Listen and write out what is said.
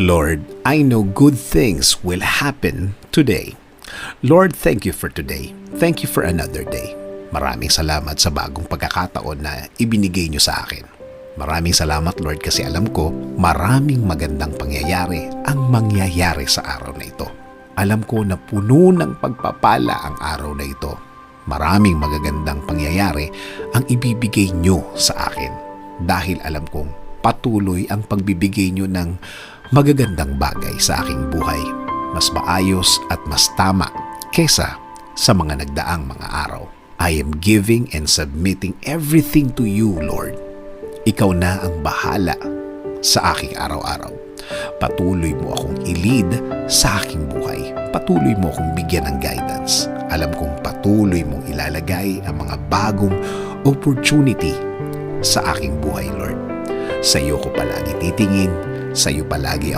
Lord, I know good things will happen today. Lord, thank you for today. Thank you for another day. Maraming salamat sa bagong pagkakataon na ibinigay niyo sa akin. Maraming salamat, Lord, kasi alam ko maraming magandang pangyayari ang mangyayari sa araw na ito. Alam ko na puno ng pagpapala ang araw na ito. Maraming magagandang pangyayari ang ibibigay niyo sa akin dahil alam kong patuloy ang pagbibigay niyo ng magagandang bagay sa aking buhay. Mas maayos at mas tama kesa sa mga nagdaang mga araw. I am giving and submitting everything to you, Lord. Ikaw na ang bahala sa aking araw-araw. Patuloy mo akong i-lead sa aking buhay. Patuloy mo akong bigyan ng guidance. Alam kong patuloy mong ilalagay ang mga bagong opportunity sa aking buhay, Lord. Sa iyo ko palagi titingin, sa iyo palagi